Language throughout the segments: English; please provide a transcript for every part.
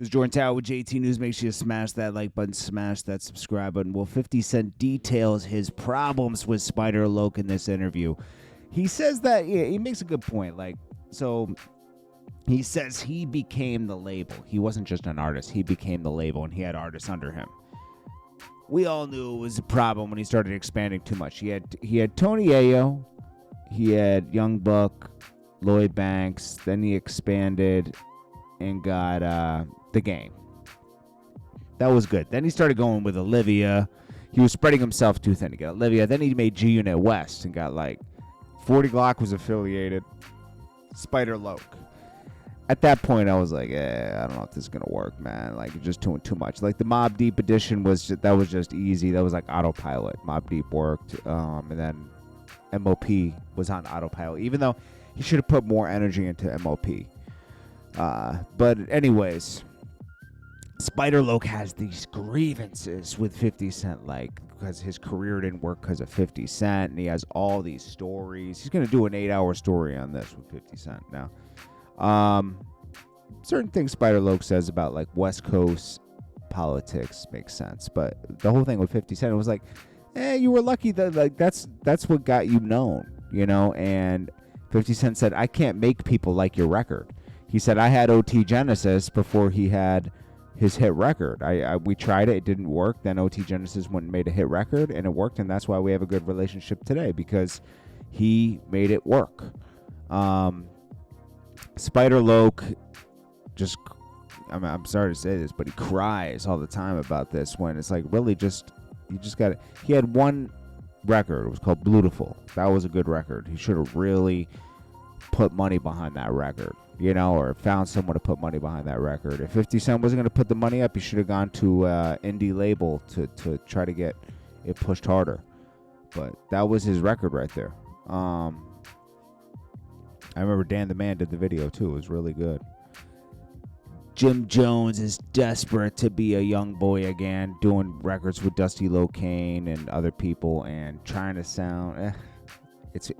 This is Jordan Tower with JT News. Make sure you smash that like button, smash that subscribe button. Well, 50 Cent details his problems with Spider Loc in this interview. He says that, he makes a good point. So he says he became the label. He wasn't just an artist. He became the label, and he had artists under him. We all knew it was a problem when he started expanding too much. He had Tony Ayo, he had Young Buck, Lloyd Banks. Then he expanded and got The Game. That was good. Then he started going with Olivia. He was spreading himself too thin to get Olivia. Then he made G Unit West and got 40 Glock was affiliated. Spider Loc. At that point, I was like, I don't know if this is gonna work, man. Just doing too much. The Mobb Deep edition was just easy. That was autopilot. Mobb Deep worked, and then MOP was on autopilot. Even though he should have put more energy into MOP. But anyways, Spider Loc has these grievances with 50 Cent, because his career didn't work because of 50 Cent, and he has all these stories. He's gonna do an 8-hour story on this with 50 Cent now. Certain things Spider Loc says about West Coast politics makes sense, but the whole thing with 50 Cent, it was you were lucky that that's what got you known, and 50 Cent said, I can't make people like your record. He said, I had OT Genesis before he had his hit record. We tried it didn't work. Then OT Genesis went and made a hit record, and it worked, and that's why we have a good relationship today, because he made it work. Spider Loc I'm sorry to say this, but he cries all the time about this, when it's really you just got it. He had one record. It was called Beautiful. That was a good record. He should have really put money behind that record, or found someone to put money behind that record. If 50 Cent wasn't going to put the money up, he should have gone to indie label to try to get it pushed harder. But that was his record right there. I remember Dan the Man did the video too. It was really good. Jim Jones is desperate to be a young boy again, doing records with Dusty Locane and other people, and trying to sound. It's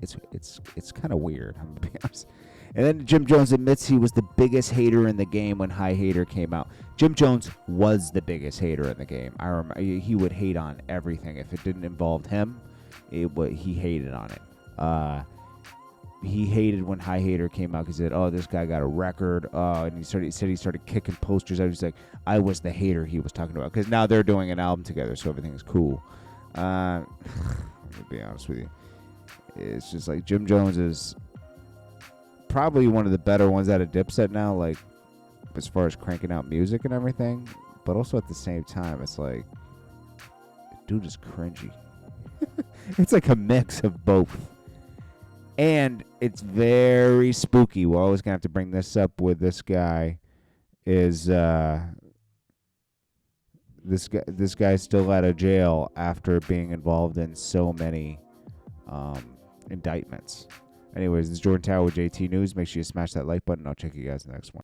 kind of weird, I'm gonna be honest. And then Jim Jones admits he was the biggest hater in the game when High Hater came out. Jim Jones was the biggest hater in the game. I remember he would hate on everything if it didn't involve him. He hated on it. He hated when High Hater came out because he said, "Oh, this guy got a record." And he started kicking posters out. He's like, "I was the hater he was talking about," because now they're doing an album together, so everything's cool. Let me be honest with you. It's just Jim Jones is probably one of the better ones out of Dipset now, as far as cranking out music and everything. But also at the same time, it's dude is cringy. It's a mix of both. And it's very spooky. We're always going to have to bring this up with this guy. This guy's still out of jail after being involved in so many indictments. Anyways, this is Jordan Tower with JT News. Make sure you smash that like button. I'll check you guys in the next one.